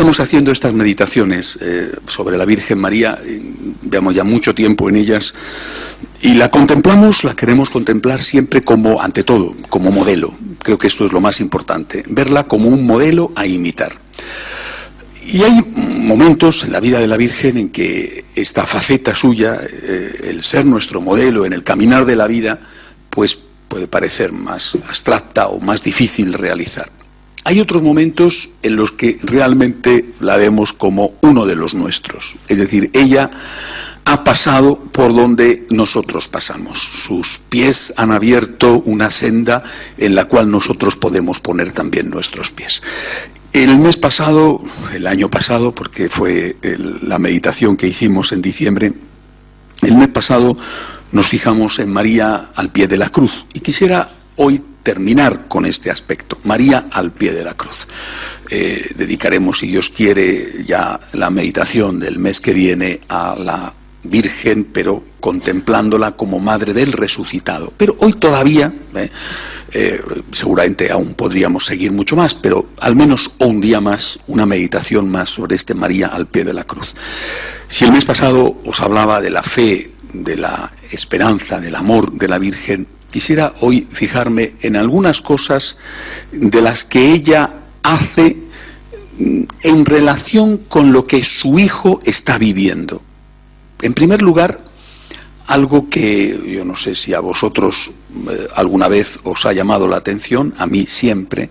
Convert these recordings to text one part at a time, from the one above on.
Estamos haciendo estas meditaciones sobre la Virgen María, llevamos ya mucho tiempo en ellas, y la contemplamos, la queremos contemplar siempre como, ante todo, como modelo. Creo que esto es lo más importante, verla como un modelo a imitar. Y hay momentos en la vida de la Virgen en que esta faceta suya, el ser nuestro modelo en el caminar de la vida, pues puede parecer más abstracta o más difícil de realizar. Hay otros momentos en los que realmente la vemos como uno de los nuestros. Es decir, ella ha pasado por donde nosotros pasamos. Sus pies han abierto una senda en la cual nosotros podemos poner también nuestros pies. El mes pasado, el año pasado, porque fue la meditación que hicimos en diciembre, el mes pasado nos fijamos en María al pie de la cruz. Y quisiera hoy terminar con este aspecto, María al pie de la cruz. Dedicaremos, si Dios quiere, ya la meditación del mes que viene a la Virgen, pero contemplándola como madre del resucitado. Pero hoy todavía, seguramente aún podríamos seguir mucho más, pero al menos un día más, una meditación más sobre este María al pie de la cruz. Si el mes pasado os hablaba de la fe, de la esperanza, del amor de la Virgen, quisiera hoy fijarme en algunas cosas de las que ella hace en relación con lo que su hijo está viviendo. En primer lugar, algo que yo no sé si a vosotros alguna vez os ha llamado la atención, a mí siempre,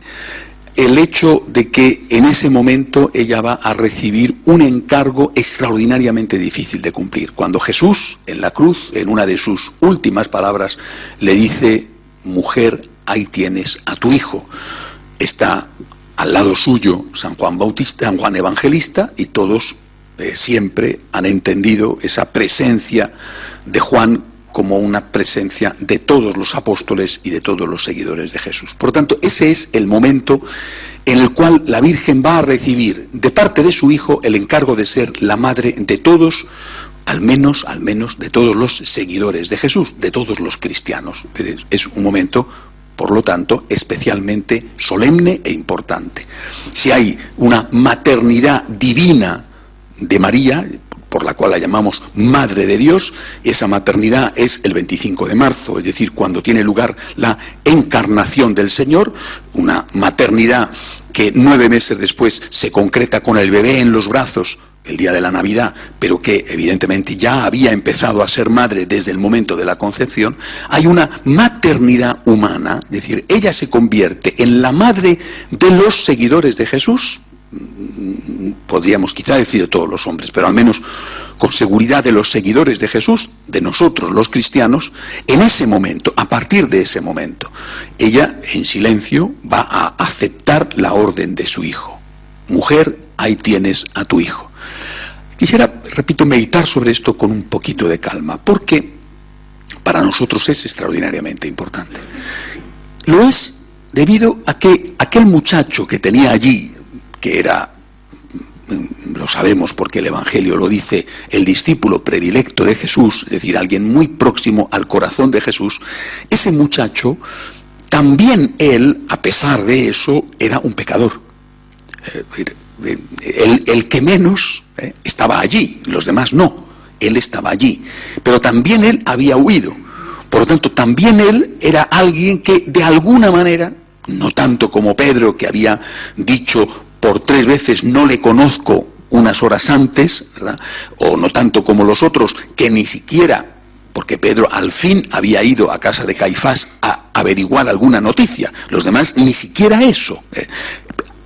el hecho de que en ese momento ella va a recibir un encargo extraordinariamente difícil de cumplir. Cuando Jesús, en la cruz, en una de sus últimas palabras, le dice: mujer, ahí tienes a tu hijo. Está al lado suyo San Juan Bautista, San Juan Evangelista, y todos siempre han entendido esa presencia de Juan como una presencia de todos los apóstoles y de todos los seguidores de Jesús. Por lo tanto, ese es el momento en el cual la Virgen va a recibir de parte de su hijo el encargo de ser la madre de todos, al menos de todos los seguidores de Jesús, de todos los cristianos. Es un momento, por lo tanto, especialmente solemne e importante. Si hay una maternidad divina de María, por la cual la llamamos Madre de Dios, esa maternidad es el 25 de marzo, es decir, cuando tiene lugar la encarnación del Señor, una maternidad que 9 meses después se concreta con el bebé en los brazos, el día de la Navidad, pero que evidentemente ya había empezado a ser madre desde el momento de la concepción. Hay una maternidad humana, es decir, ella se convierte en la madre de los seguidores de Jesús. Podríamos quizá decir de todos los hombres, pero al menos con seguridad de los seguidores de Jesús, de nosotros los cristianos. En ese momento, a partir de ese momento, ella en silencio va a aceptar la orden de su hijo. Mujer, ahí tienes a tu hijo. Quisiera, repito, meditar sobre esto con un poquito de calma, porque para nosotros es extraordinariamente importante. Lo es debido a que aquel muchacho que tenía allí, que era, lo sabemos porque el Evangelio lo dice, el discípulo predilecto de Jesús, es decir, alguien muy próximo al corazón de Jesús, ese muchacho, también él, a pesar de eso, era un pecador. El que menos estaba allí, los demás no, él estaba allí, pero también él había huido. Por lo tanto, también él era alguien que de alguna manera, no tanto como Pedro, que había dicho por 3 veces no le conozco unas horas antes, ¿verdad? O no tanto como los otros, que ni siquiera, porque Pedro al fin había ido a casa de Caifás a averiguar alguna noticia, los demás ni siquiera eso.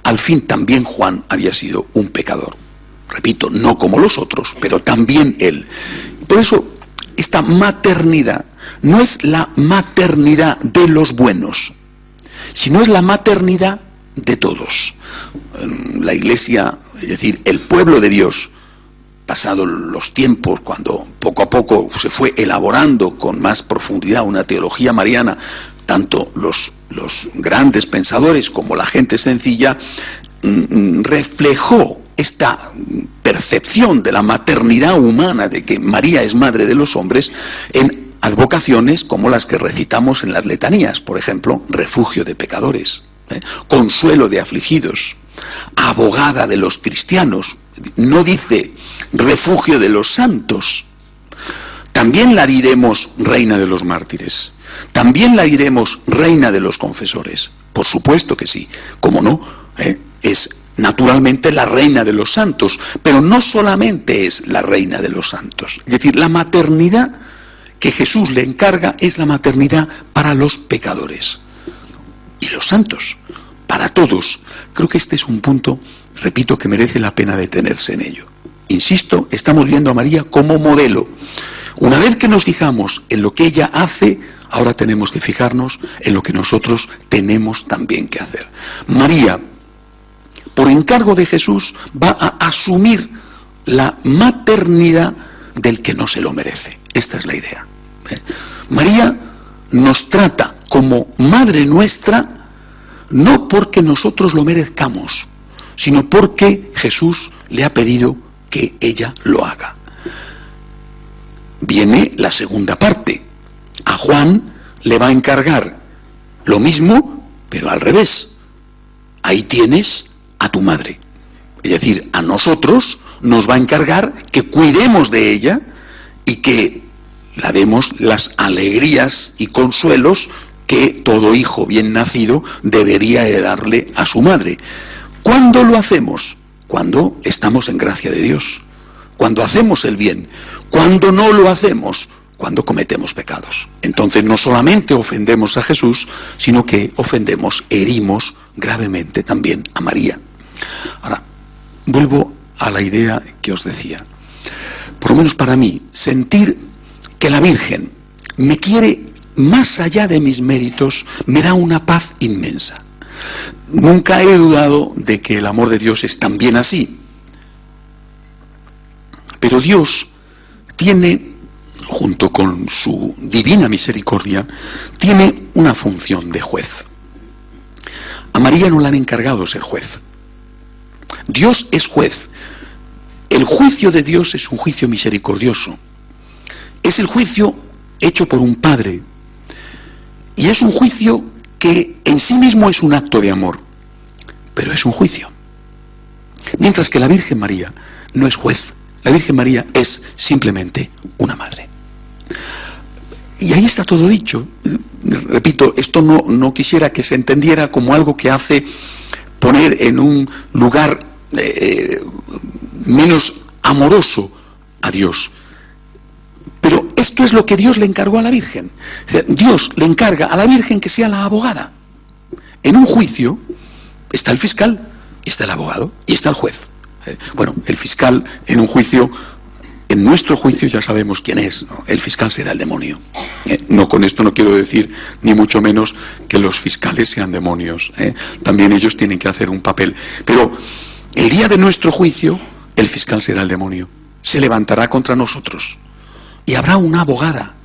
Al fin también Juan había sido un pecador. Repito, no como los otros, pero también él. Por eso, esta maternidad no es la maternidad de los buenos, sino es la maternidad de todos. La Iglesia, es decir, el pueblo de Dios, pasados los tiempos, cuando poco a poco se fue elaborando con más profundidad una teología mariana, tanto los grandes pensadores como la gente sencilla, reflejó esta percepción de la maternidad humana, de que María es madre de los hombres, en advocaciones como las que recitamos en las letanías, por ejemplo, refugio de pecadores, consuelo de afligidos, abogada de los cristianos, no dice refugio de los santos. También la diremos reina de los mártires, también la diremos reina de los confesores, por supuesto que sí, ¿cómo no? Es naturalmente la reina de los santos, pero no solamente es la reina de los santos, es decir, la maternidad que Jesús le encarga es la maternidad para los pecadores y los santos, para todos. Creo que este es un punto, repito, que merece la pena detenerse en ello. Insisto, estamos viendo a María como modelo. Una vez que nos fijamos en lo que ella hace, ahora tenemos que fijarnos en lo que nosotros tenemos también que hacer. María, por encargo de Jesús, va a asumir la maternidad del que no se lo merece. Esta es la idea. María nos trata como madre nuestra, no porque nosotros lo merezcamos, sino porque Jesús le ha pedido que ella lo haga. Viene la segunda parte. A Juan le va a encargar lo mismo, pero al revés. Ahí tienes a tu madre. Es decir, a nosotros nos va a encargar que cuidemos de ella y que la demos las alegrías y consuelos que todo hijo bien nacido debería de darle a su madre. ¿Cuándo lo hacemos? Cuando estamos en gracia de Dios, cuando hacemos el bien. Cuando no lo hacemos, cuando cometemos pecados. Entonces no solamente ofendemos a Jesús, sino que ofendemos, herimos gravemente también a María. Ahora, vuelvo a la idea que os decía. Por lo menos para mí, sentir que la Virgen me quiere más allá de mis méritos, me da una paz inmensa. Nunca he dudado de que el amor de Dios es también así. Pero Dios tiene, junto con su divina misericordia, tiene una función de juez. A María no le han encargado ser juez. Dios es juez. El juicio de Dios es un juicio misericordioso. Es el juicio hecho por un padre. Y es un juicio que en sí mismo es un acto de amor. Pero es un juicio. Mientras que la Virgen María no es juez. La Virgen María es simplemente una madre. Y ahí está todo dicho. Repito, esto no quisiera que se entendiera como algo que hace poner en un lugar menos amoroso a Dios. Pero esto es lo que Dios le encargó a la Virgen. O sea, Dios le encarga a la Virgen que sea la abogada. En un juicio está el fiscal, y está el abogado, y está el juez. Bueno, el fiscal en un juicio, en nuestro juicio ya sabemos quién es, ¿no? El fiscal será el demonio. No, con esto no quiero decir ni mucho menos que los fiscales sean demonios. También ellos tienen que hacer un papel. Pero el día de nuestro juicio, el fiscal será el demonio. Se levantará contra nosotros. Y habrá una abogada.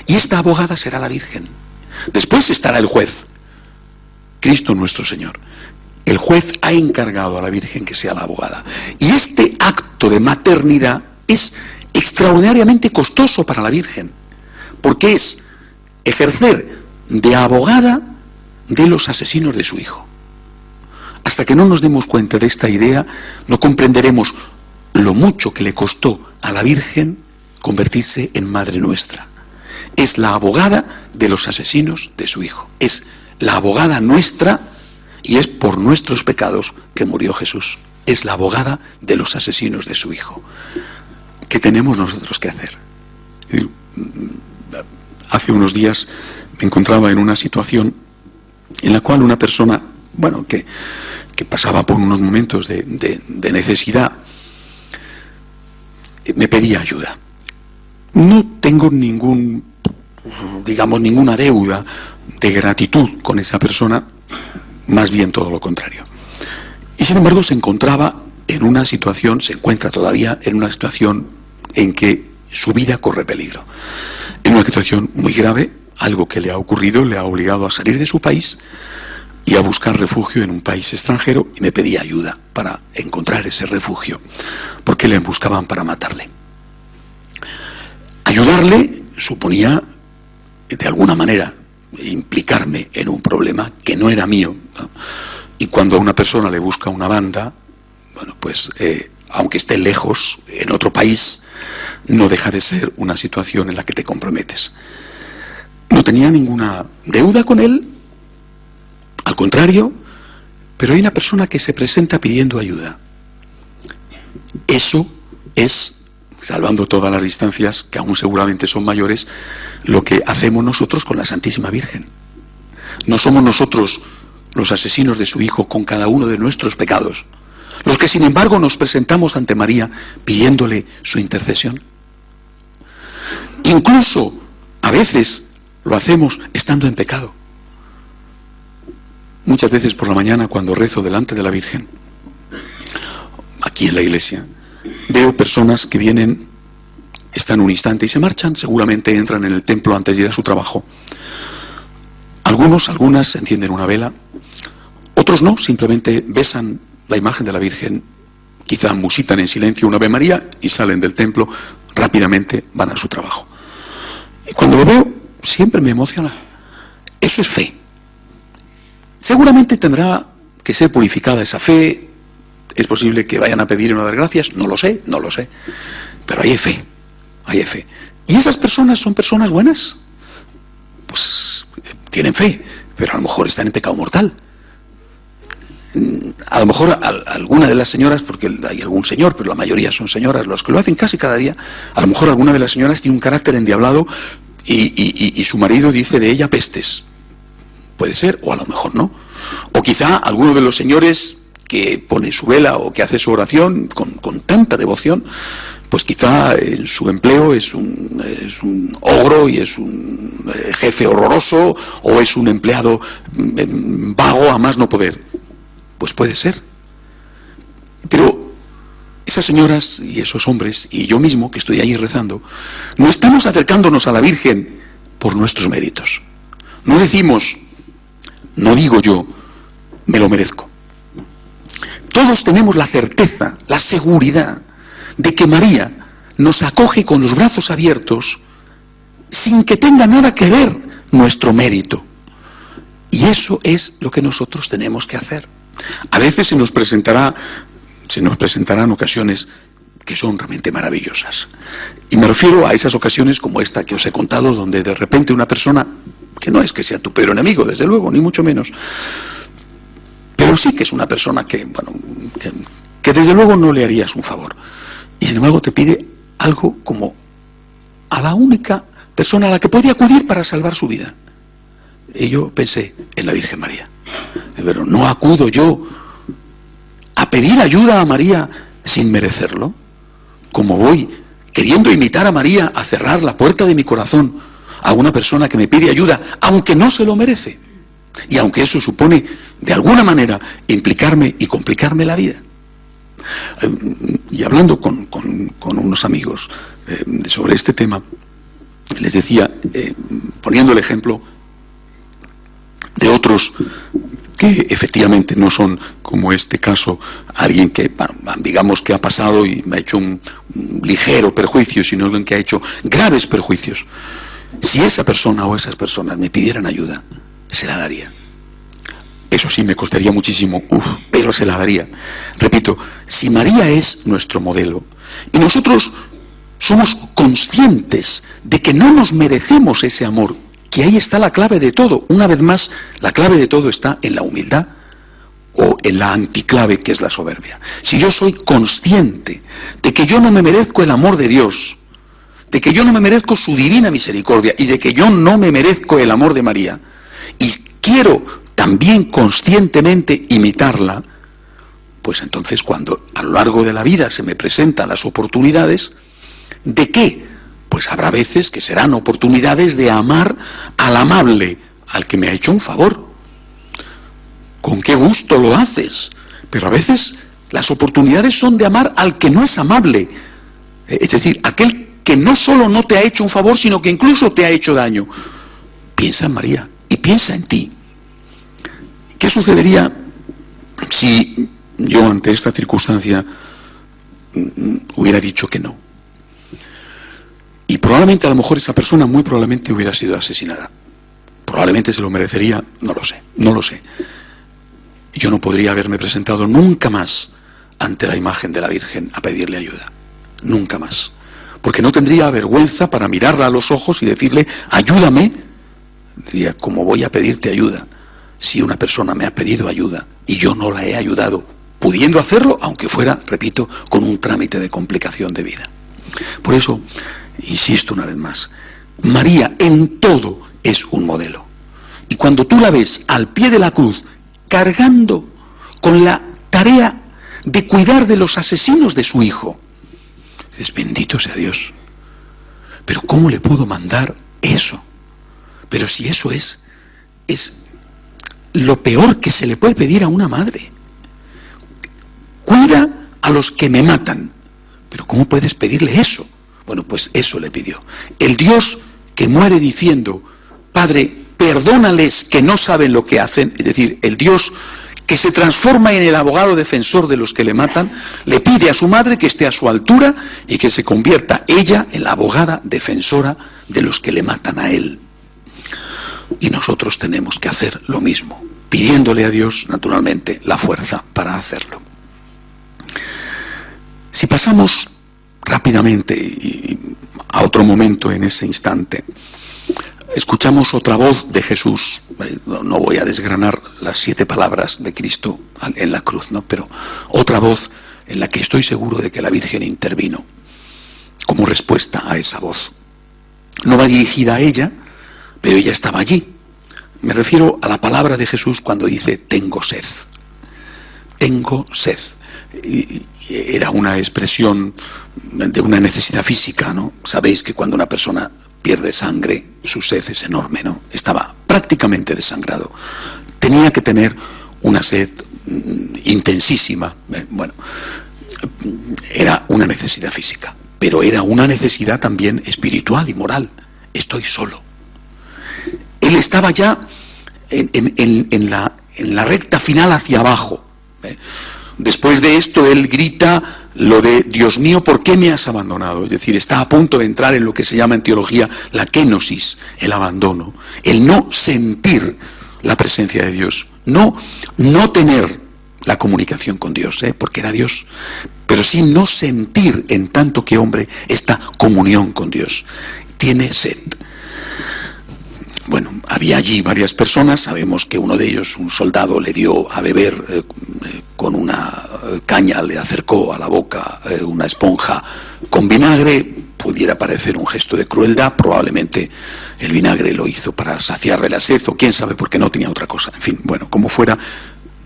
Y esta abogada será la Virgen. Después estará el juez, Cristo nuestro Señor. El juez ha encargado a la Virgen que sea la abogada. Y este acto de maternidad es extraordinariamente costoso para la Virgen, porque es ejercer de abogada de los asesinos de su hijo. Hasta que no nos demos cuenta de esta idea, no comprenderemos lo mucho que le costó a la Virgen convertirse en Madre Nuestra. Es la abogada de los asesinos de su hijo. Es la abogada nuestra. Y es por nuestros pecados que murió Jesús. Es la abogada de los asesinos de su hijo. ¿Qué tenemos nosotros que hacer? Hace unos días me encontraba en una situación en la cual una persona, bueno, que pasaba por unos momentos de necesidad, me pedía ayuda. No tengo ninguna deuda de gratitud con esa persona, más bien todo lo contrario. Y sin embargo se encuentra todavía en una situación en que su vida corre peligro. En una situación muy grave, algo que le ha ocurrido, le ha obligado a salir de su país y a buscar refugio en un país extranjero, y me pedía ayuda para encontrar ese refugio, porque le buscaban para matarle. Ayudarle suponía, de alguna manera, implicarme en un problema que no era mío, ¿no? Y cuando a una persona le busca una banda, bueno, pues aunque esté lejos, en otro país, no deja de ser una situación en la que te comprometes. No tenía ninguna deuda con él, al contrario, pero hay una persona que se presenta pidiendo ayuda. Eso es, salvando todas las distancias, que aún seguramente son mayores, lo que hacemos nosotros con la Santísima Virgen. No somos nosotros los asesinos de su Hijo con cada uno de nuestros pecados, los que sin embargo nos presentamos ante María pidiéndole su intercesión. Incluso a veces lo hacemos estando en pecado. Muchas veces por la mañana, cuando rezo delante de la Virgen, aquí en la iglesia, veo personas que vienen, están un instante y se marchan, seguramente entran en el templo antes de ir a su trabajo. Algunas encienden una vela, otros no, simplemente besan la imagen de la Virgen, quizá musitan en silencio una Ave María y salen del templo, rápidamente van a su trabajo. Y cuando lo veo, siempre me emociona. Eso es fe. Seguramente tendrá que ser purificada esa fe, es posible que vayan a pedir y no dar gracias, no lo sé, pero hay fe. ¿Y esas personas son personas buenas? Pues tienen fe, pero a lo mejor están en pecado mortal. A lo mejor alguna de las señoras, porque hay algún señor, pero la mayoría son señoras, los que lo hacen casi cada día, a lo mejor alguna de las señoras tiene un carácter endiablado y su marido dice de ella pestes. Puede ser, o a lo mejor no. O quizá alguno de los señores que pone su vela o que hace su oración con tanta devoción, pues quizá en su empleo es un ogro y es un jefe horroroso, o es un empleado vago a más no poder. Pues puede ser. Pero esas señoras y esos hombres, y yo mismo que estoy ahí rezando, no estamos acercándonos a la Virgen por nuestros méritos. No decimos, no digo yo, me lo merezco. Todos tenemos la certeza, la seguridad de que María nos acoge con los brazos abiertos sin que tenga nada que ver nuestro mérito. Y eso es lo que nosotros tenemos que hacer. A veces se nos presentarán ocasiones que son realmente maravillosas. Y me refiero a esas ocasiones como esta que os he contado, donde de repente una persona, que no es que sea tu peor enemigo, desde luego, ni mucho menos, pero sí que es una persona que desde luego no le harías un favor. Y sin embargo te pide algo como a la única persona a la que puede acudir para salvar su vida. Y yo pensé en la Virgen María. Pero no acudo yo a pedir ayuda a María sin merecerlo, como voy queriendo imitar a María a cerrar la puerta de mi corazón a una persona que me pide ayuda, aunque no se lo merece, y aunque eso supone de alguna manera implicarme y complicarme la vida. Y hablando con unos amigos sobre este tema, les decía, poniendo el ejemplo de otros que efectivamente no son, como este caso, alguien que, digamos que ha pasado y me ha hecho un ligero perjuicio, sino alguien que ha hecho graves perjuicios. Si esa persona o esas personas me pidieran ayuda, se la daría. Eso sí me costaría muchísimo, pero se la daría. Repito, si María es nuestro modelo y nosotros somos conscientes de que no nos merecemos ese amor, que ahí está la clave de todo. Una vez más, la clave de todo está en la humildad o en la anticlave, que es la soberbia. Si yo soy consciente de que yo no me merezco el amor de Dios, de que yo no me merezco su divina misericordia y de que yo no me merezco el amor de María, y quiero también conscientemente imitarla, pues entonces cuando a lo largo de la vida se me presentan las oportunidades, ¿de qué? Pues habrá veces que serán oportunidades de amar al amable, al que me ha hecho un favor. ¿Con qué gusto lo haces? Pero a veces las oportunidades son de amar al que no es amable, es decir, aquel que no solo no te ha hecho un favor, sino que incluso te ha hecho daño. Piensa en María y piensa en ti. ¿Qué sucedería si yo ante esta circunstancia hubiera dicho que no? Y probablemente a lo mejor esa persona muy probablemente hubiera sido asesinada. Probablemente se lo merecería, no lo sé. yo no podría haberme presentado nunca más ante la imagen de la Virgen a pedirle ayuda. Nunca más. Porque no tendría vergüenza para mirarla a los ojos y decirle, ayúdame. Diría, ¿cómo voy a pedirte ayuda si una persona me ha pedido ayuda y yo no la he ayudado, pudiendo hacerlo, aunque fuera, repito, con un trámite de complicación de vida? Por eso, insisto una vez más, María en todo es un modelo. Y cuando tú la ves al pie de la cruz, cargando con la tarea de cuidar de los asesinos de su hijo, dices, bendito sea Dios. Pero ¿cómo le puedo mandar eso? Pero si eso es lo peor que se le puede pedir a una madre. Cuida a los que me matan. Pero ¿cómo puedes pedirle eso? Bueno, pues eso le pidió. El Dios que muere diciendo, Padre, perdónales que no saben lo que hacen, es decir, el Dios que se transforma en el abogado defensor de los que le matan, le pide a su madre que esté a su altura y que se convierta ella en la abogada defensora de los que le matan a él. Y nosotros tenemos que hacer lo mismo, pidiéndole a Dios, naturalmente, la fuerza para hacerlo. Si pasamos rápidamente a otro momento en ese instante, escuchamos otra voz de Jesús. No voy a desgranar las 7 palabras de Cristo en la cruz, ¿no? Pero otra voz en la que estoy seguro de que la Virgen intervino como respuesta a esa voz. No va dirigida a ella, pero ella estaba allí. Me refiero a la palabra de Jesús cuando dice, tengo sed. Tengo sed. Y era una expresión de una necesidad física, ¿no? Sabéis que cuando una persona pierde sangre, su sed es enorme, ¿no? Estaba prácticamente desangrado. Tenía que tener una sed intensísima. Bueno, era una necesidad física, pero era una necesidad también espiritual y moral. Estoy solo. Él estaba ya en la recta final hacia abajo. Después de esto, él grita lo de, Dios mío, ¿por qué me has abandonado? Es decir, está a punto de entrar en lo que se llama en teología la kenosis, el abandono, el no sentir la presencia de Dios, no tener la comunicación con Dios, porque era Dios, pero sí no sentir en tanto que hombre esta comunión con Dios. Tiene sed. Bueno, había allí varias personas, sabemos que uno de ellos, un soldado, le dio a beber con una caña, le acercó a la boca una esponja con vinagre. Pudiera parecer un gesto de crueldad, probablemente el vinagre lo hizo para saciarle la sed, o quién sabe, porque no tenía otra cosa. En fin, bueno, como fuera,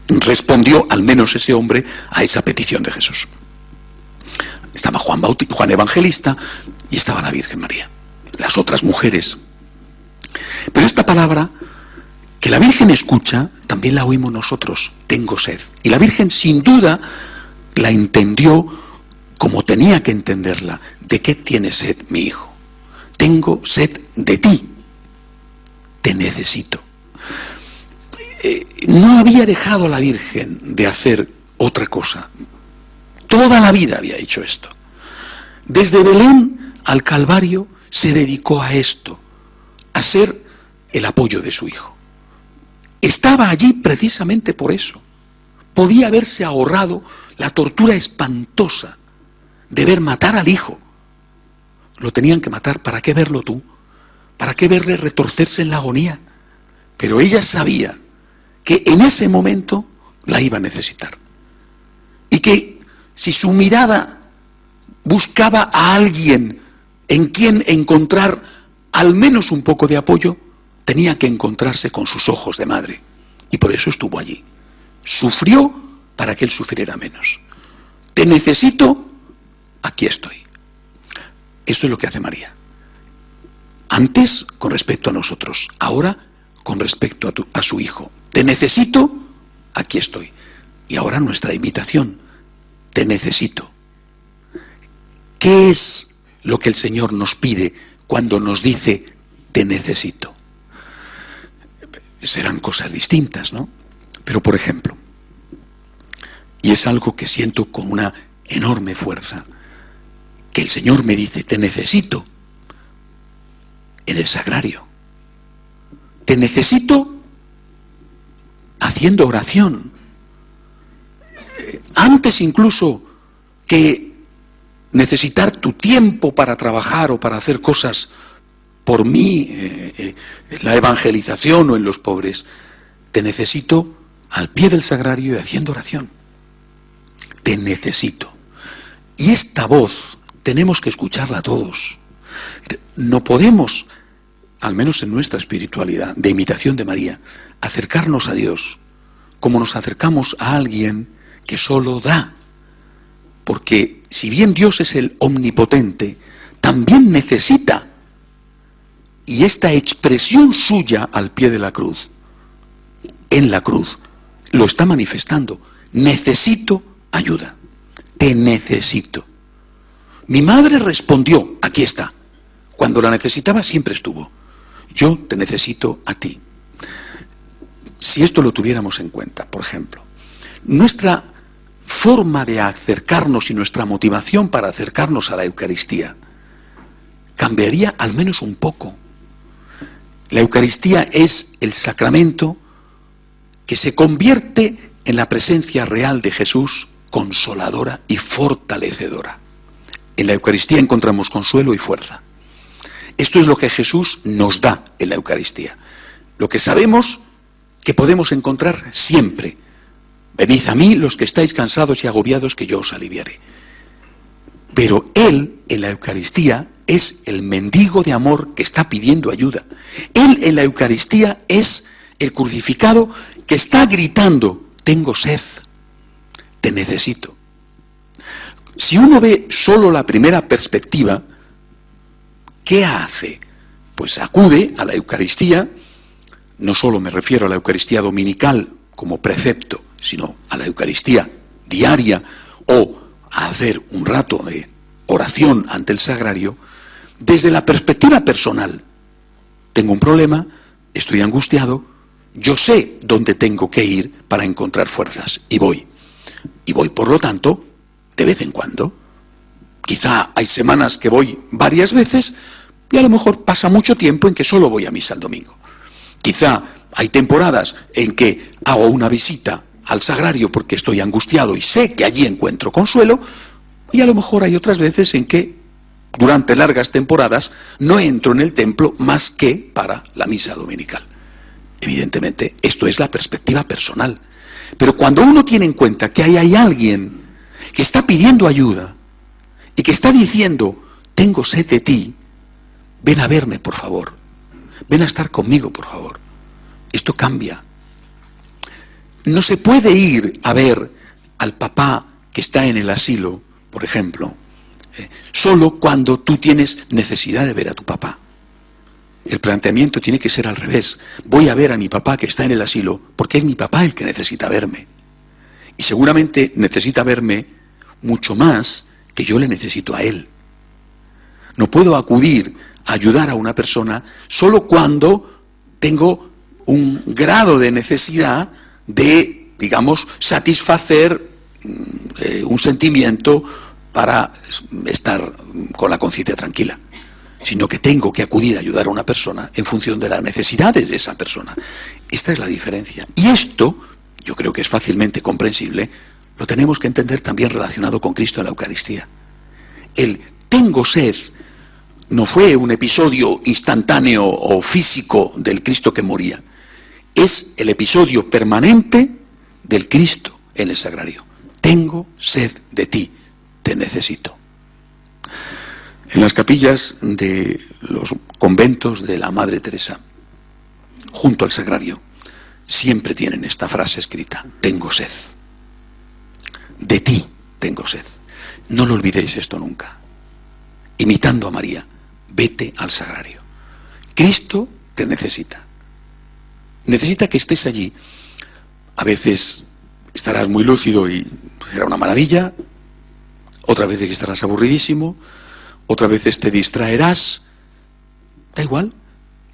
respondió al menos ese hombre a esa petición de Jesús. Estaba Juan Evangelista y estaba la Virgen María, las otras mujeres. Pero esta palabra que la Virgen escucha, también la oímos nosotros, tengo sed. Y la Virgen sin duda la entendió como tenía que entenderla. ¿De qué tiene sed mi hijo? Tengo sed de ti, te necesito. No había dejado la Virgen de hacer otra cosa. Toda la vida había hecho esto. Desde Belén al Calvario se dedicó a esto, a ser el apoyo de su hijo. Estaba allí precisamente por eso. Podía haberse ahorrado la tortura espantosa de ver matar al hijo. Lo tenían que matar, ¿para qué verlo tú? ¿Para qué verle retorcerse en la agonía? Pero ella sabía que en ese momento la iba a necesitar. Y que si su mirada buscaba a alguien en quien encontrar al menos un poco de apoyo, tenía que encontrarse con sus ojos de madre. Y por eso estuvo allí. Sufrió para que él sufriera menos. Te necesito, aquí estoy. Eso es lo que hace María. Antes con respecto a nosotros, ahora con respecto a su hijo. Te necesito, aquí estoy. Y ahora nuestra invitación, te necesito. ¿Qué es lo que el Señor nos pide cuando nos dice, te necesito? Serán cosas distintas, ¿no? Pero por ejemplo, y es algo que siento con una enorme fuerza, que el Señor me dice, te necesito en el sagrario. Te necesito haciendo oración. antes incluso que necesitar tu tiempo para trabajar o para hacer cosas por mí, en la evangelización o en los pobres, te necesito al pie del sagrario y haciendo oración. Te necesito. Y esta voz tenemos que escucharla todos. No podemos, al menos en nuestra espiritualidad, de imitación de María, acercarnos a Dios como nos acercamos a alguien que solo da. Porque si bien Dios es el omnipotente, también necesita. Y esta expresión suya al pie de la cruz, en la cruz, lo está manifestando. Necesito ayuda. Te necesito. Mi madre respondió, aquí está. Cuando la necesitaba siempre estuvo. Yo te necesito a ti. Si esto lo tuviéramos en cuenta, por ejemplo, nuestra forma de acercarnos y nuestra motivación para acercarnos a la Eucaristía cambiaría al menos un poco. La Eucaristía es el sacramento que se convierte en la presencia real de Jesús, consoladora y fortalecedora. En la Eucaristía encontramos consuelo y fuerza. Esto es lo que Jesús nos da en la Eucaristía. Lo que sabemos que podemos encontrar siempre. Venid a mí los que estáis cansados y agobiados, que yo os aliviaré. Pero Él, en la Eucaristía, es el mendigo de amor que está pidiendo ayuda. Él, en la Eucaristía, es el crucificado que está gritando, tengo sed, te necesito. Si uno ve solo la primera perspectiva, ¿qué hace? Pues acude a la Eucaristía, no solo me refiero a la Eucaristía dominical como precepto, sino a la Eucaristía diaria o a hacer un rato de oración ante el sagrario, desde la perspectiva personal. Tengo un problema, estoy angustiado, yo sé dónde tengo que ir para encontrar fuerzas y voy. Y voy, por lo tanto, de vez en cuando. Quizá hay semanas que voy varias veces y a lo mejor pasa mucho tiempo en que solo voy a misa el domingo. Quizá hay temporadas en que hago una visita al sagrario porque estoy angustiado y sé que allí encuentro consuelo, y a lo mejor hay otras veces en que durante largas temporadas no entro en el templo más que para la misa dominical. Evidentemente, esto es la perspectiva personal. Pero cuando uno tiene en cuenta que hay alguien que está pidiendo ayuda y que está diciendo, tengo sed de ti, ven a verme, por favor. Ven a estar conmigo, por favor. Esto cambia. No se puede ir a ver al papá que está en el asilo, por ejemplo, solo cuando tú tienes necesidad de ver a tu papá. El planteamiento tiene que ser al revés. Voy a ver a mi papá que está en el asilo porque es mi papá el que necesita verme. Y seguramente necesita verme mucho más que yo le necesito a él. No puedo acudir a ayudar a una persona solo cuando tengo un grado de necesidad de, digamos, satisfacer un sentimiento para estar con la conciencia tranquila, sino que tengo que acudir a ayudar a una persona en función de las necesidades de esa persona. Esta es la diferencia. Y esto, yo creo que es fácilmente comprensible, lo tenemos que entender también relacionado con Cristo en la Eucaristía. El tengo sed no fue un episodio instantáneo o físico del Cristo que moría. Es el episodio permanente del Cristo en el sagrario. Tengo sed de ti, te necesito. En las capillas de los conventos de la Madre Teresa, junto al sagrario, siempre tienen esta frase escrita, tengo sed. De ti tengo sed. No lo olvidéis esto nunca. Imitando a María, vete al sagrario. Cristo te necesita. Necesita que estés allí. A veces estarás muy lúcido y será una maravilla. Otras veces estarás aburridísimo. Otras veces te distraerás. Da igual.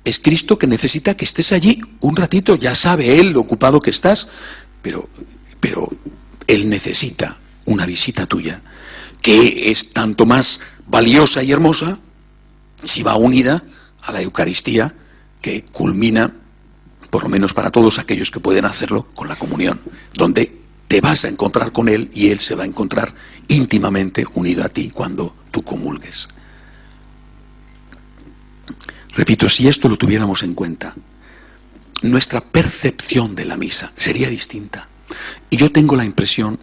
Es Cristo que necesita que estés allí un ratito. Ya sabe Él lo ocupado que estás. Pero Él necesita una visita tuya, que es tanto más valiosa y hermosa si va unida a la Eucaristía, que culmina, por lo menos para todos aquellos que pueden hacerlo, con la comunión, donde te vas a encontrar con Él y Él se va a encontrar íntimamente unido a ti cuando tú comulgues. Repito, si esto lo tuviéramos en cuenta, nuestra percepción de la misa sería distinta. Y yo tengo la impresión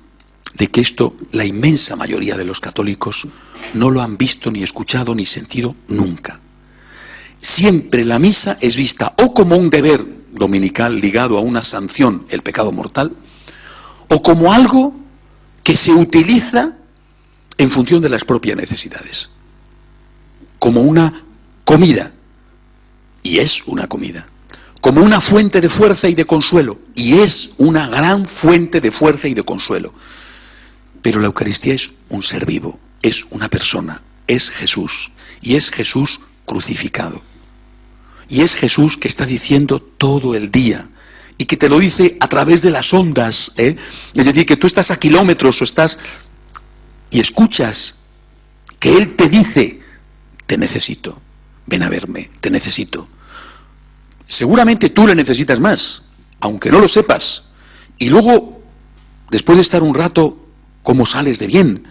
de que esto, la inmensa mayoría de los católicos no lo han visto, ni escuchado, ni sentido nunca. Siempre la misa es vista o como un deber dominical ligado a una sanción, el pecado mortal, o como algo que se utiliza en función de las propias necesidades, como una comida, y es una comida, como una fuente de fuerza y de consuelo, y es una gran fuente de fuerza y de consuelo. Pero la Eucaristía es un ser vivo, es una persona, es Jesús, y es Jesús crucificado. Y es Jesús que está diciendo todo el día, y que te lo dice a través de las ondas, ¿eh? Es decir, que tú estás a kilómetros o estás y escuchas que Él te dice, te necesito, ven a verme, te necesito. Seguramente tú le necesitas más, aunque no lo sepas, y luego, después de estar un rato, cómo sales de bien,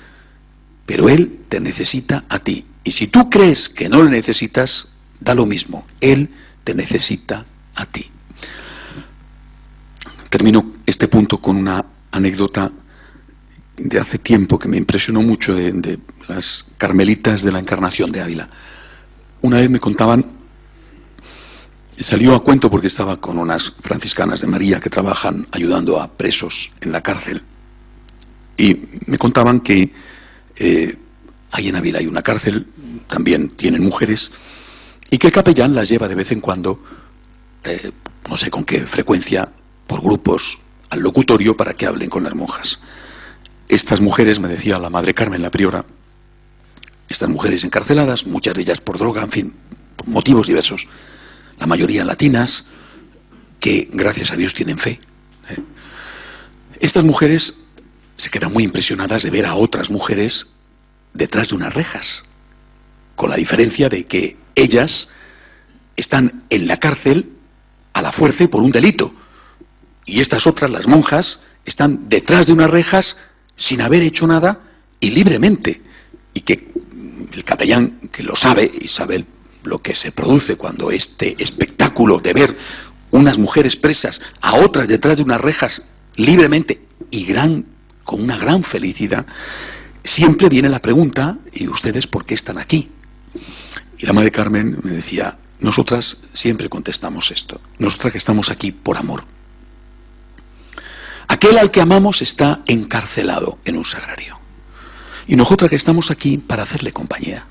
pero Él te necesita a ti, y si tú crees que no le necesitas, da lo mismo, Él te necesita a ti. Termino este punto con una anécdota de hace tiempo que me impresionó mucho de las carmelitas de la Encarnación de Ávila. Una vez me contaban, salió a cuento porque estaba con unas franciscanas de María que trabajan ayudando a presos en la cárcel, y me contaban que ahí en Ávila hay una cárcel, también tienen mujeres, y que el capellán las lleva de vez en cuando, no sé con qué frecuencia, por grupos al locutorio para que hablen con las monjas. Estas mujeres, me decía la Madre Carmen, la priora, estas mujeres encarceladas, muchas de ellas por droga, en fin, por motivos diversos, la mayoría latinas, que gracias a Dios tienen fe. Estas mujeres se quedan muy impresionadas de ver a otras mujeres detrás de unas rejas, con la diferencia de que ellas están en la cárcel a la fuerza y por un delito, y estas otras, las monjas, están detrás de unas rejas sin haber hecho nada y libremente, y que el capellán, que lo sabe y sabe lo que se produce cuando este espectáculo de ver unas mujeres presas a otras detrás de unas rejas libremente y con una gran felicidad, siempre viene la pregunta, ¿y ustedes por qué están aquí? Y la Madre Carmen me decía, nosotras siempre contestamos esto, nosotras que estamos aquí por amor. Aquel al que amamos está encarcelado en un sagrario. Y nosotras que estamos aquí para hacerle compañía.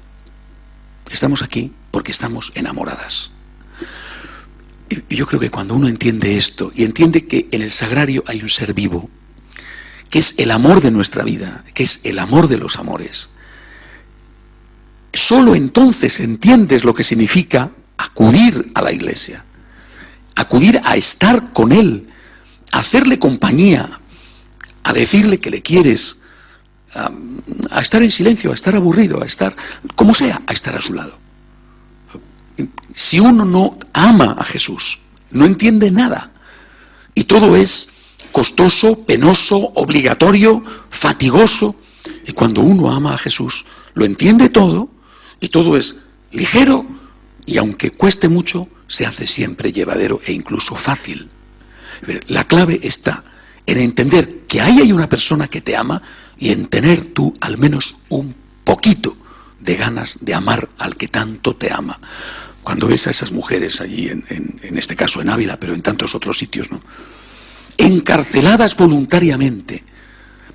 Estamos aquí porque estamos enamoradas. Y yo creo que cuando uno entiende esto, y entiende que en el sagrario hay un ser vivo, que es el amor de nuestra vida, que es el amor de los amores, solo entonces entiendes lo que significa acudir a la iglesia, acudir a estar con Él, a hacerle compañía, a decirle que le quieres, a estar en silencio, a estar aburrido, a estar, como sea, a estar a su lado. Si uno no ama a Jesús, no entiende nada, y todo es costoso, penoso, obligatorio, fatigoso, y cuando uno ama a Jesús, lo entiende todo, y todo es ligero, y aunque cueste mucho, se hace siempre llevadero e incluso fácil. La clave está en entender que ahí hay una persona que te ama y en tener tú al menos un poquito de ganas de amar al que tanto te ama. Cuando ves a esas mujeres allí, en este caso en Ávila, pero en tantos otros sitios, ¿no?, encarceladas voluntariamente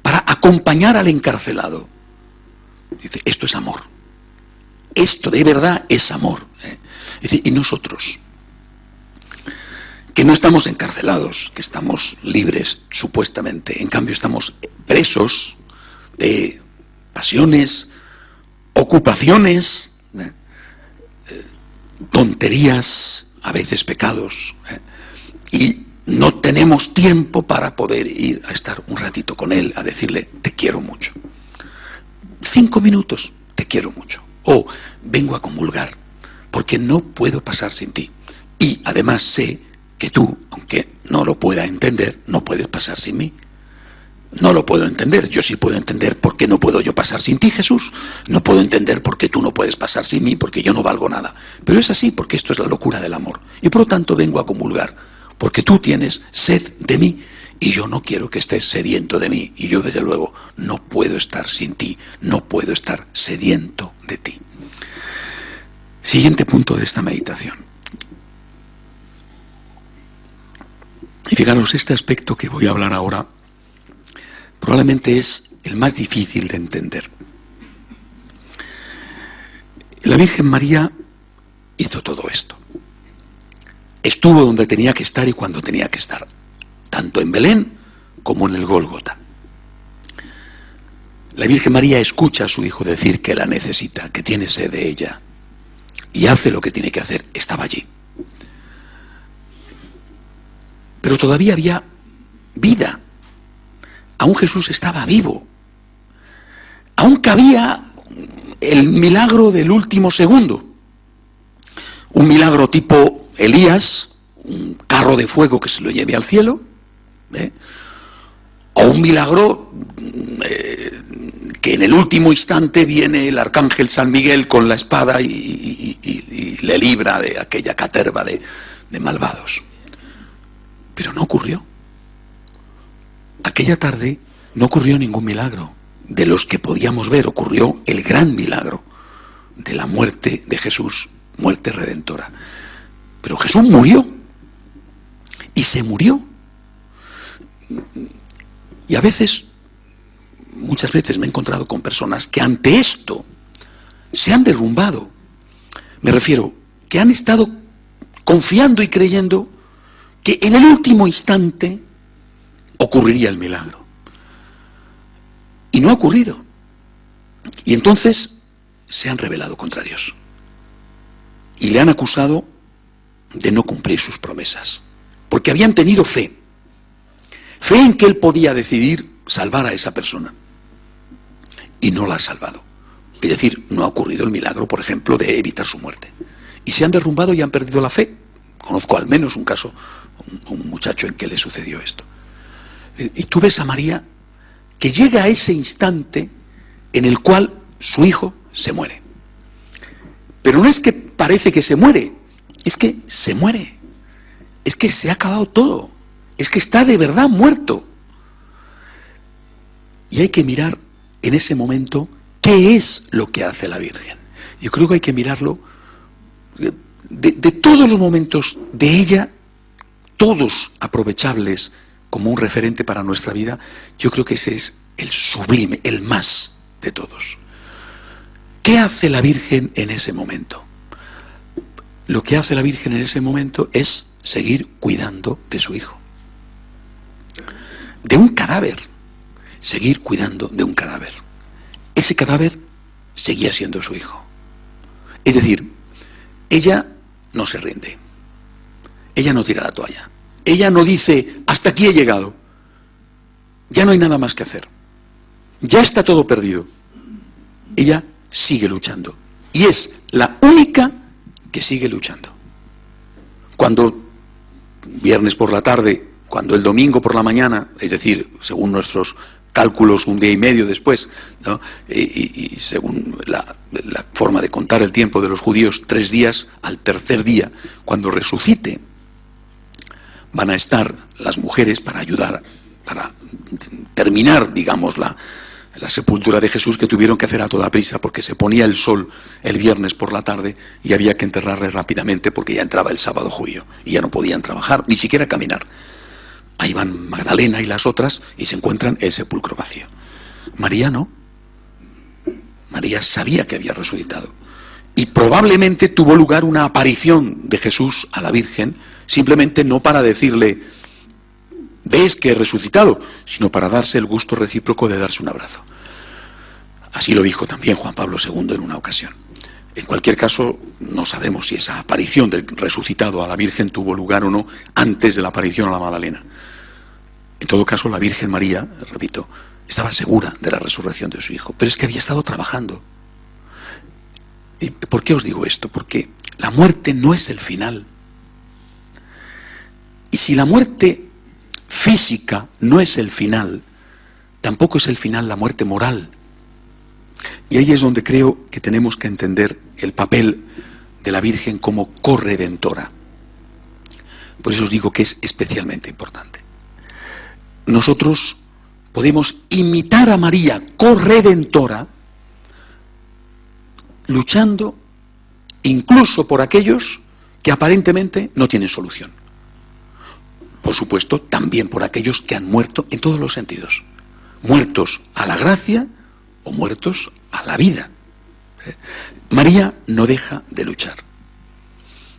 para acompañar al encarcelado, dice, esto es amor. Esto de verdad es amor. Dice, y nosotros, que no estamos encarcelados, que estamos libres supuestamente, en cambio estamos presos de pasiones, ocupaciones, tonterías, a veces pecados, y no tenemos tiempo para poder ir a estar un ratito con Él, a decirle, te quiero mucho. 5 minutos, te quiero mucho. O vengo a comulgar, porque no puedo pasar sin ti. Y además sé que tú, aunque no lo pueda entender, no puedes pasar sin mí. no lo puedo entender. Yo sí puedo entender por qué no puedo yo pasar sin ti, Jesús. No puedo entender por qué tú no puedes pasar sin mí, porque yo no valgo nada. Pero es así, porque esto es la locura del amor. Y por lo tanto vengo a comulgar, porque tú tienes sed de mí y yo no quiero que estés sediento de mí. Y yo, desde luego, no puedo estar sin ti, no puedo estar sediento de ti. Siguiente punto de esta meditación. Y fijaros, este aspecto que voy a hablar ahora probablemente es el más difícil de entender. La Virgen María hizo todo esto. Estuvo donde tenía que estar y cuando tenía que estar, tanto en Belén como en el Gólgota. La Virgen María escucha a su hijo decir que la necesita, que tiene sed de ella, y hace lo que tiene que hacer. Estaba allí. Pero todavía había vida. Aún Jesús estaba vivo. Aún cabía el milagro del último segundo. Un milagro tipo Elías, un carro de fuego que se lo lleve al cielo, o un milagro que en el último instante viene el arcángel San Miguel con la espada y le libra de aquella caterva de malvados. Pero no ocurrió. Aquella tarde no ocurrió ningún milagro. De los que podíamos ver, ocurrió el gran milagro de la muerte de Jesús, muerte redentora. Pero Jesús murió. Y se murió. Y a veces, muchas veces me he encontrado con personas que ante esto se han derrumbado. Me refiero, que han estado confiando y creyendo que en el último instante ocurriría el milagro. Y no ha ocurrido. Y entonces se han rebelado contra Dios. Y le han acusado de no cumplir sus promesas. Porque habían tenido fe. Fe en que Él podía decidir salvar a esa persona. Y no la ha salvado. Es decir, no ha ocurrido el milagro, por ejemplo, de evitar su muerte. Y se han derrumbado y han perdido la fe. Conozco al menos un caso, un muchacho en que le sucedió esto. Y tú ves a María que llega a ese instante en el cual su hijo se muere. Pero no es que parece que se muere, es que se muere. Es que se ha acabado todo. Es que está de verdad muerto. Y hay que mirar en ese momento qué es lo que hace la Virgen. Yo creo que hay que mirarlo de todos los momentos de ella, todos aprovechables como un referente para nuestra vida. Yo creo que ese es el sublime, el más de todos. ¿Qué hace la Virgen en ese momento? Lo que hace la Virgen en ese momento es seguir cuidando de su hijo. De un cadáver. Seguir cuidando de un cadáver. Ese cadáver seguía siendo su hijo. Es decir, ella no se rinde. Ella no tira la toalla. Ella no dice, hasta aquí he llegado. Ya no hay nada más que hacer. Ya está todo perdido. Ella sigue luchando. Y es la única que sigue luchando. Cuando viernes por la tarde, cuando el domingo por la mañana, es decir, según nuestros cálculos, un día y medio después, ¿no? y según la forma de contar el tiempo de los judíos, 3 días, al tercer día, cuando resucite, van a estar las mujeres para ayudar, para terminar, digamos, la sepultura de Jesús, que tuvieron que hacer a toda prisa porque se ponía el sol el viernes por la tarde y había que enterrarle rápidamente porque ya entraba el sábado judío y ya no podían trabajar, ni siquiera caminar. Ahí van Magdalena y las otras y se encuentran el sepulcro vacío. María no. María sabía que había resucitado. Y probablemente tuvo lugar una aparición de Jesús a la Virgen, simplemente no para decirle, ves que he resucitado, sino para darse el gusto recíproco de darse un abrazo. Así lo dijo también Juan Pablo II en una ocasión. En cualquier caso, no sabemos si esa aparición del resucitado a la Virgen tuvo lugar o no antes de la aparición a la Magdalena. En todo caso, la Virgen María, repito, estaba segura de la resurrección de su hijo, pero es que había estado trabajando. ¿Y por qué os digo esto? Porque la muerte no es el final. Y si la muerte física no es el final, tampoco es el final la muerte moral. Y ahí es donde creo que tenemos que entender el papel de la Virgen como corredentora. Por eso os digo que es especialmente importante. Nosotros podemos imitar a María corredentora luchando incluso por aquellos que aparentemente no tienen solución. Por supuesto, también por aquellos que han muerto en todos los sentidos. Muertos a la gracia o muertos a la vida. María no deja de luchar.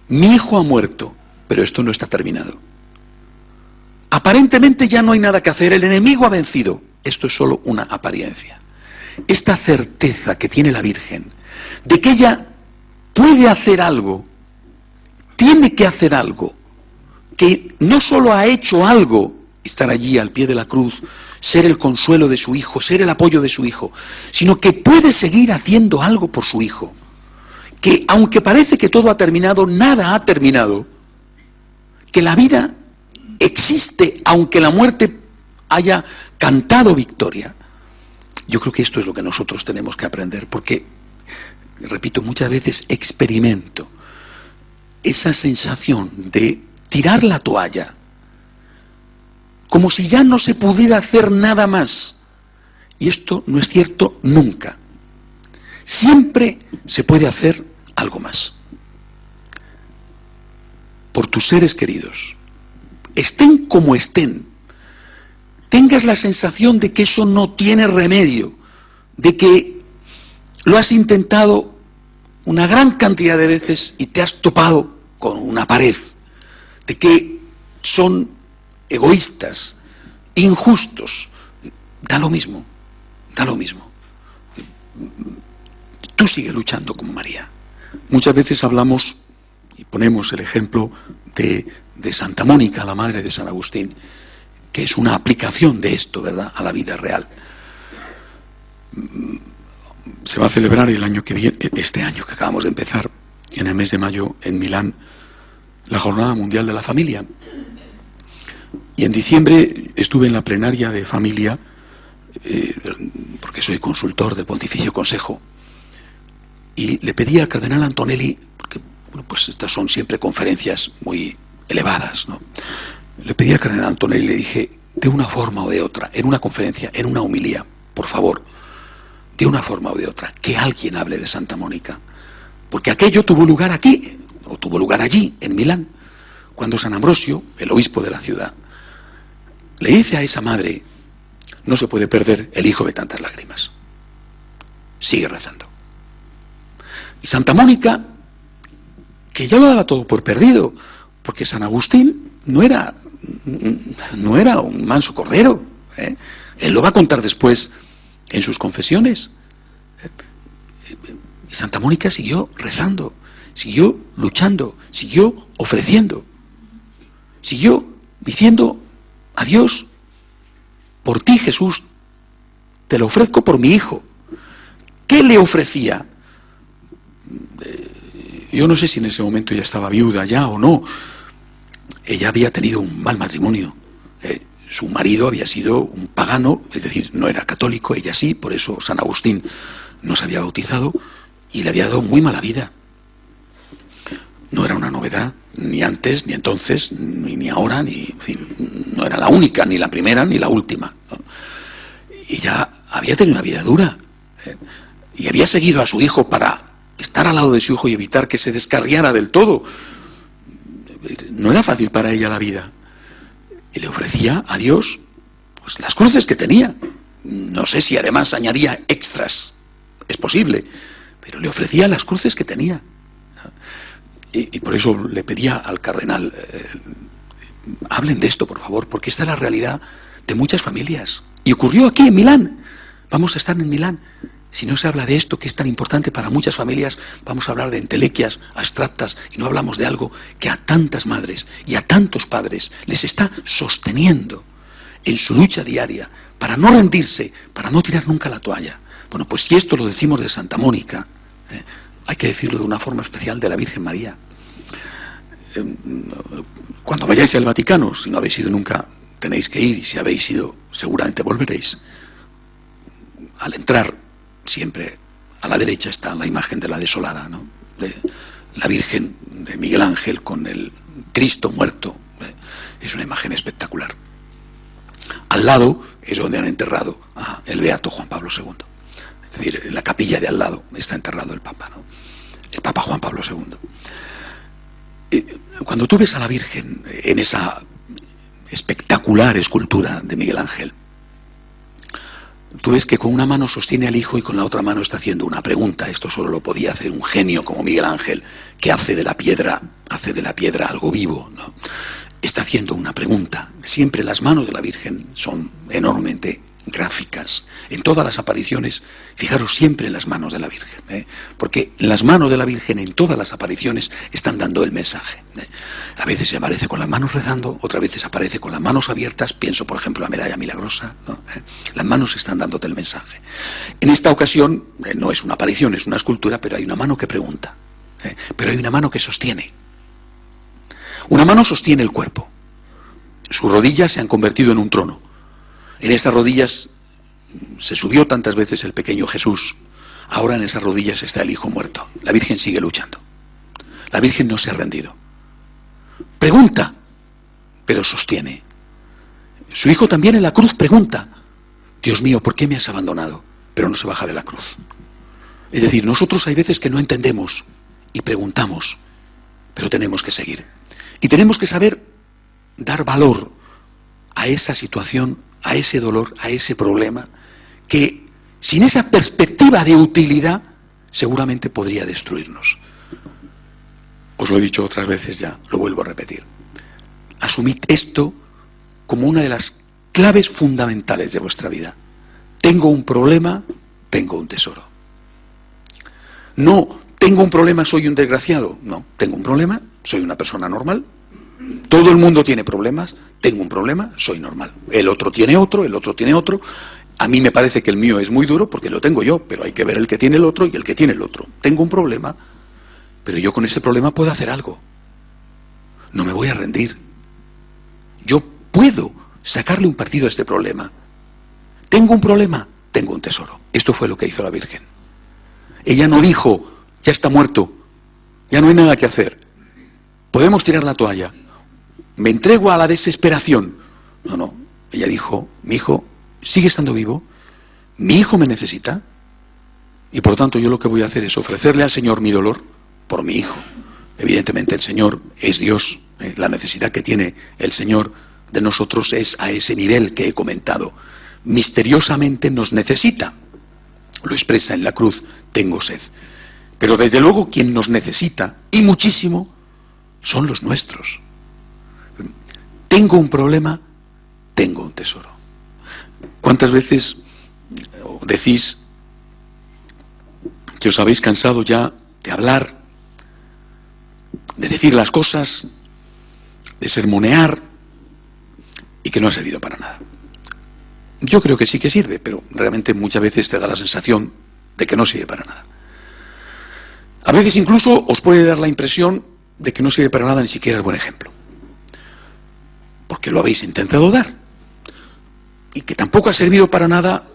Mi hijo ha muerto, pero esto no está terminado. Aparentemente ya no hay nada que hacer, el enemigo ha vencido. Esto es solo una apariencia. Esta certeza que tiene la Virgen de que ella puede hacer algo, tiene que hacer algo, que no solo ha hecho algo, estar allí al pie de la cruz, ser el consuelo de su hijo, ser el apoyo de su hijo, sino que puede seguir haciendo algo por su hijo, que aunque parece que todo ha terminado, nada ha terminado, que la vida existe aunque la muerte haya cantado victoria. Yo creo que esto es lo que nosotros tenemos que aprender, porque, repito, muchas veces experimento esa sensación de tirar la toalla, como si ya no se pudiera hacer nada más. Y esto no es cierto nunca. Siempre se puede hacer algo más. Por tus seres queridos, estén como estén, tengas la sensación de que eso no tiene remedio, de que lo has intentado una gran cantidad de veces y te has topado con una pared, de que son egoístas, injustos, da lo mismo, da lo mismo. Tú sigue luchando como María. Muchas veces hablamos y ponemos el ejemplo de Santa Mónica, la madre de San Agustín, que es una aplicación de esto, ¿verdad?, a la vida real. Se va a celebrar el año que viene, este año que acabamos de empezar, en el mes de mayo, en Milán, la Jornada Mundial de la Familia. Y en diciembre estuve en la plenaria de familia, porque soy consultor del Pontificio Consejo, y le pedí al cardenal Antonelli, porque bueno, pues estas son siempre conferencias muy elevadas, ¿no? Le pedí al cardenal Antonelli y le dije, de una forma o de otra, en una conferencia, en una homilía, por favor, de una forma o de otra, que alguien hable de Santa Mónica, porque aquello tuvo lugar aquí, o tuvo lugar allí, en Milán, cuando San Ambrosio, el obispo de la ciudad, le dice a esa madre, no se puede perder el hijo de tantas lágrimas, sigue rezando. Y Santa Mónica, que ya lo daba todo por perdido, porque San Agustín no era un manso cordero, ¿eh? Él lo va a contar después en sus confesiones. Santa Mónica siguió rezando, siguió luchando, siguió ofreciendo, siguió diciendo a Dios, por ti Jesús, te lo ofrezco por mi hijo. ¿Qué le ofrecía? Yo no sé si en ese momento ella estaba viuda ya o no. Ella había tenido un mal matrimonio. Su marido había sido un pagano, es decir, no era católico, ella sí, por eso San Agustín no se había bautizado y le había dado muy mala vida. No era una novedad, ni antes, ni entonces, ni ahora, en fin, no era la única, ni la primera, ni la última, ¿no? Y ya había tenido una vida dura, y había seguido a su hijo para estar al lado de su hijo y evitar que se descarriara del todo. No era fácil para ella la vida. Y le ofrecía a Dios pues las cruces que tenía. No sé si además añadía extras, es posible, pero le ofrecía las cruces que tenía. Y por eso le pedía al cardenal, hablen de esto, por favor, porque esta es la realidad de muchas familias. Y ocurrió aquí en Milán. Vamos a estar en Milán. Si no se habla de esto, que es tan importante para muchas familias, vamos a hablar de entelequias abstractas y no hablamos de algo que a tantas madres y a tantos padres les está sosteniendo en su lucha diaria para no rendirse, para no tirar nunca la toalla. Bueno, pues si esto lo decimos de Santa Mónica, hay que decirlo de una forma especial de la Virgen María. Cuando vayáis al Vaticano, si no habéis ido nunca, tenéis que ir, y si habéis ido, seguramente volveréis. al entrar, siempre a la derecha está la imagen de la desolada, ¿no?, de la Virgen de Miguel Ángel con el Cristo muerto. Es una imagen espectacular. Al lado es donde han enterrado al beato Juan Pablo II. Es decir, en la capilla de al lado está enterrado el Papa, ¿no?, el Papa Juan Pablo II. Cuando tú ves a la Virgen en esa espectacular escultura de Miguel Ángel, tú ves que con una mano sostiene al Hijo y con la otra mano está haciendo una pregunta. Esto solo lo podía hacer un genio como Miguel Ángel, que hace de la piedra algo vivo, ¿no? Está haciendo una pregunta. Siempre las manos de la Virgen son enormemente gráficas. En todas las apariciones, fijaros siempre en las manos de la Virgen, porque las manos de la Virgen en todas las apariciones están dando el mensaje. A veces se aparece con las manos rezando, otras veces aparece con las manos abiertas. Pienso, por ejemplo, en la medalla milagrosa, ¿no? Las manos están dándote el mensaje. En esta ocasión no es una aparición, es una escultura, pero hay una mano que pregunta, pero hay una mano que sostiene. Una mano sostiene el cuerpo. Sus rodillas se han convertido en un trono. En esas rodillas se subió tantas veces el pequeño Jesús. Ahora en esas rodillas está el Hijo muerto. La Virgen sigue luchando. La Virgen no se ha rendido. Pregunta, pero sostiene. Su Hijo también en la cruz pregunta: Dios mío, ¿por qué me has abandonado? Pero no se baja de la cruz. Es decir, nosotros hay veces que no entendemos y preguntamos, pero tenemos que seguir. Y tenemos que saber dar valor a esa situación, a ese dolor, a ese problema, que sin esa perspectiva de utilidad seguramente podría destruirnos. Os lo he dicho otras veces ya, lo vuelvo a repetir. Asumid esto como una de las claves fundamentales de vuestra vida. Tengo un problema, tengo un tesoro. No, tengo un problema, soy un desgraciado. No, tengo un problema, soy una persona normal. Todo el mundo tiene problemas, tengo un problema, soy normal. El otro tiene otro, el otro tiene otro. A mí me parece que el mío es muy duro porque lo tengo yo, pero hay que ver el que tiene el otro y el que tiene el otro. Tengo un problema, pero yo con ese problema puedo hacer algo. No me voy a rendir. Yo puedo sacarle un partido a este problema. Tengo un problema, tengo un tesoro. Esto fue lo que hizo la Virgen. Ella no dijo, ya está muerto, ya no hay nada que hacer, podemos tirar la toalla, me entrego a la desesperación. No, ella dijo, mi hijo sigue estando vivo, mi hijo me necesita, y por tanto yo lo que voy a hacer es ofrecerle al Señor mi dolor por mi hijo. Evidentemente el Señor es Dios, la necesidad que tiene el Señor de nosotros es a ese nivel que he comentado. Misteriosamente nos necesita, lo expresa en la cruz, tengo sed. Pero desde luego quien nos necesita, y muchísimo, son los nuestros. Tengo un problema, tengo un tesoro. ¿Cuántas veces decís que os habéis cansado ya de hablar, de decir las cosas, de sermonear, y que no ha servido para nada? Yo creo que sí que sirve, pero realmente muchas veces te da la sensación de que no sirve para nada. A veces incluso os puede dar la impresión de que no sirve para nada ni siquiera el buen ejemplo, porque lo habéis intentado dar, y que tampoco ha servido para nada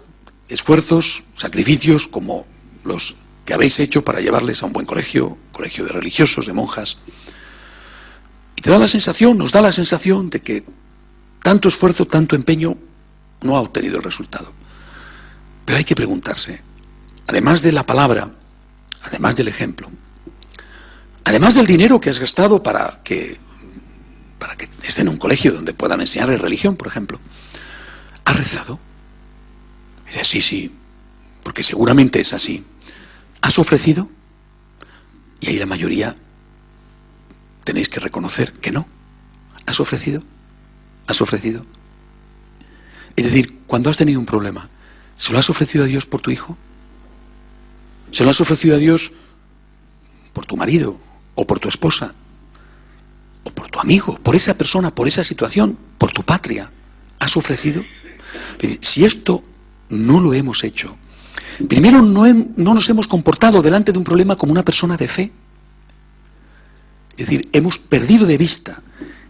esfuerzos, sacrificios como los que habéis hecho para llevarles a un buen colegio de religiosos, de monjas. Y te da la sensación, nos da la sensación de que tanto esfuerzo, tanto empeño no ha obtenido el resultado. Pero hay que preguntarse, además de la palabra, además del ejemplo, además del dinero que has gastado para que estén en un colegio donde puedan enseñarles religión, por ejemplo, ¿has rezado? Y dices, sí, porque seguramente es así. ¿Has ofrecido? Y ahí la mayoría tenéis que reconocer que no. ¿Has ofrecido? ¿Has ofrecido? Es decir, cuando has tenido un problema, ¿se lo has ofrecido a Dios por tu hijo? ¿Se lo has ofrecido a Dios por tu marido, o por tu esposa, o por tu amigo, por esa persona, por esa situación, por tu patria? ¿Has ofrecido? Si esto no lo hemos hecho, primero no nos hemos comportado delante de un problema como una persona de fe. Es decir, hemos perdido de vista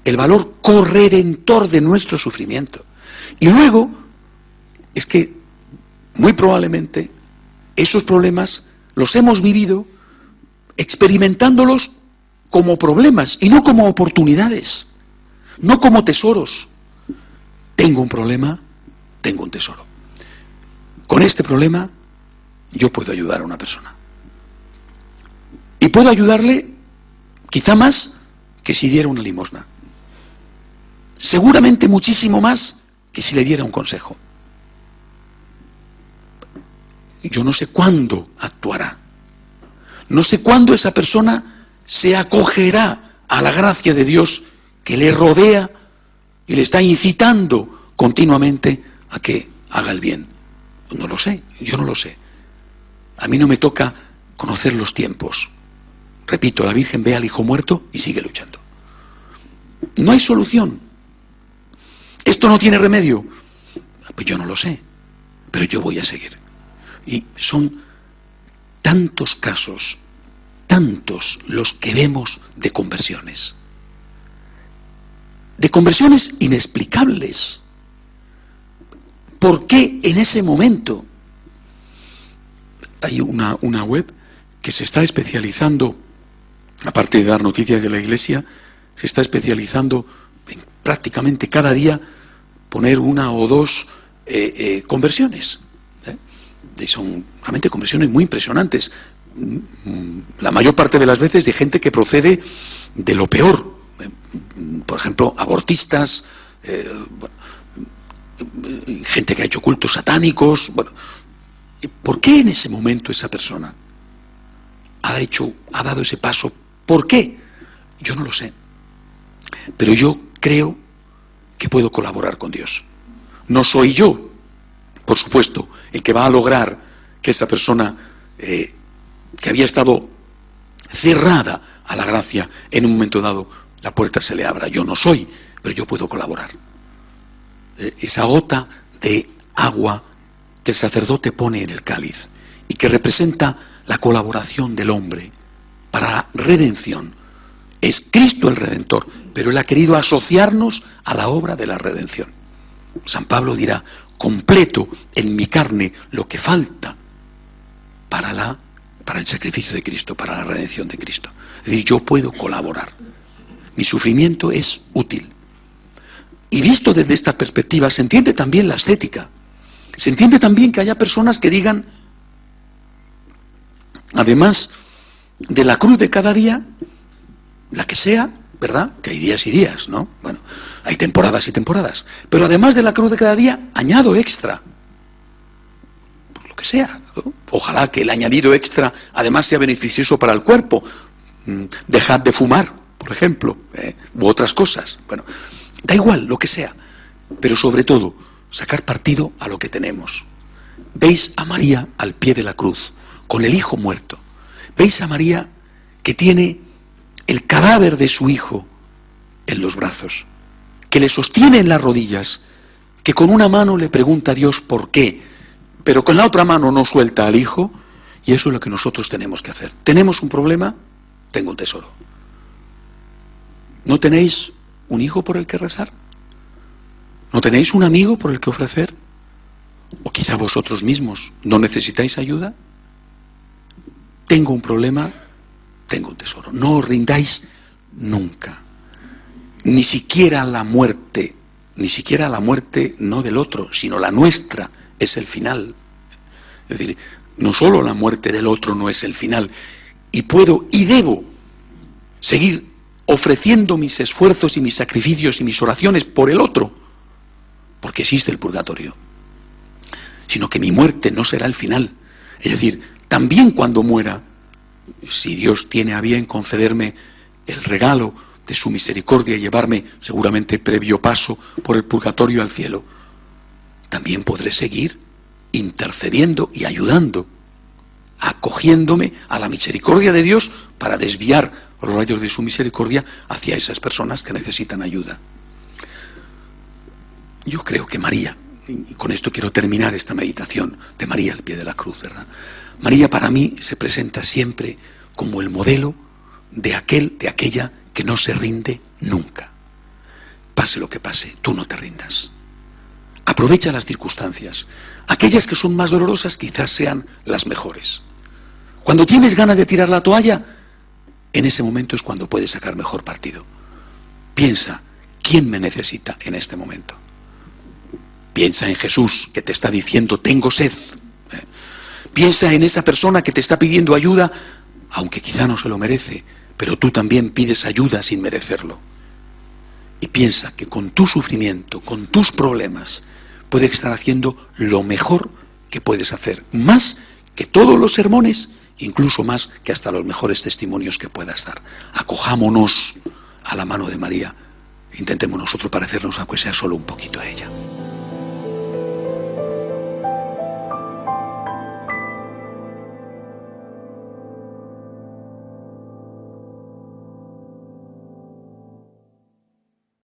el valor corredentor de nuestro sufrimiento. Y luego, es que muy probablemente esos problemas los hemos vivido experimentándolos como problemas y no como oportunidades, no como tesoros. Tengo un problema, tengo un tesoro. Con este problema yo puedo ayudar a una persona. Y puedo ayudarle quizá más que si diera una limosna. Seguramente muchísimo más que si le diera un consejo. Yo no sé cuándo actuará. No sé cuándo esa persona se acogerá a la gracia de Dios que le rodea y le está incitando continuamente a que haga el bien. No lo sé, yo no lo sé. A mí no me toca conocer los tiempos. Repito, la Virgen ve al hijo muerto y sigue luchando. No hay solución. Esto no tiene remedio. Pues yo no lo sé, pero yo voy a seguir. Y son tantos casos, tantos los que vemos de conversiones inexplicables. ¿Por qué en ese momento? Hay una web que se está especializando, aparte de dar noticias de la Iglesia, se está especializando en prácticamente cada día poner una o dos conversiones. Y son realmente conversiones muy impresionantes. La mayor parte de las veces de gente que procede de lo peor. Por ejemplo, abortistas, gente que ha hecho cultos satánicos. Bueno, ¿por qué en ese momento esa persona ha dado ese paso? ¿Por qué? Yo no lo sé. Pero yo creo que puedo colaborar con Dios. No soy yo, por supuesto, el que va a lograr que esa persona que había estado cerrada a la gracia, en un momento dado la puerta se le abra. Yo no soy, pero yo puedo colaborar. Esa gota de agua que el sacerdote pone en el cáliz y que representa la colaboración del hombre para la redención. Es Cristo el Redentor, pero Él ha querido asociarnos a la obra de la redención. San Pablo dirá: completo en mi carne lo que falta para el sacrificio de Cristo, para la redención de Cristo. Es decir, yo puedo colaborar. Mi sufrimiento es útil. Y visto desde esta perspectiva, se entiende también la ascética. Se entiende también que haya personas que digan, además de la cruz de cada día, la que sea, ¿verdad? Que hay días y días, ¿no? Bueno, hay temporadas y temporadas. Pero además de la cruz de cada día, añado extra. Pues lo que sea, ¿no? Ojalá que el añadido extra además sea beneficioso para el cuerpo. Dejad de fumar, por ejemplo, u otras cosas. Bueno, da igual, lo que sea. Pero sobre todo, sacar partido a lo que tenemos. Veis a María al pie de la cruz, con el hijo muerto. Veis a María que tiene el cadáver de su hijo en los brazos, que le sostiene en las rodillas, que con una mano le pregunta a Dios por qué, pero con la otra mano no suelta al hijo. Y eso es lo que nosotros tenemos que hacer. ¿Tenemos un problema? Tengo un tesoro. ¿No tenéis un hijo por el que rezar? ¿No tenéis un amigo por el que ofrecer? ¿O quizá vosotros mismos no necesitáis ayuda? Tengo un problema, tengo un tesoro. No os rindáis nunca. Ni siquiera la muerte no del otro, sino la nuestra es el final. Es decir, no solo la muerte del otro no es el final. Y puedo y debo seguir ofreciendo mis esfuerzos y mis sacrificios y mis oraciones por el otro, porque existe el purgatorio. Sino que mi muerte no será el final. Es decir, también cuando muera, si Dios tiene a bien concederme el regalo de su misericordia y llevarme, seguramente previo paso, por el purgatorio al cielo, también podré seguir intercediendo y ayudando, acogiéndome a la misericordia de Dios para desviar los rayos de su misericordia hacia esas personas que necesitan ayuda. Yo creo que María, y con esto quiero terminar esta meditación de María al pie de la cruz, ¿verdad? María para mí se presenta siempre como el modelo de aquella que no se rinde nunca. Pase lo que pase, tú no te rindas. Aprovecha las circunstancias. Aquellas que son más dolorosas quizás sean las mejores. Cuando tienes ganas de tirar la toalla, en ese momento es cuando puedes sacar mejor partido. Piensa, ¿quién me necesita en este momento? Piensa en Jesús, que te está diciendo, tengo sed. Piensa en esa persona que te está pidiendo ayuda, aunque quizá no se lo merece, pero tú también pides ayuda sin merecerlo. Y piensa que con tu sufrimiento, con tus problemas, puedes estar haciendo lo mejor que puedes hacer, más que todos los sermones, incluso más que hasta los mejores testimonios que puedas dar. Acojámonos a la mano de María, intentemos nosotros parecernos, aunque sea solo un poquito, a ella.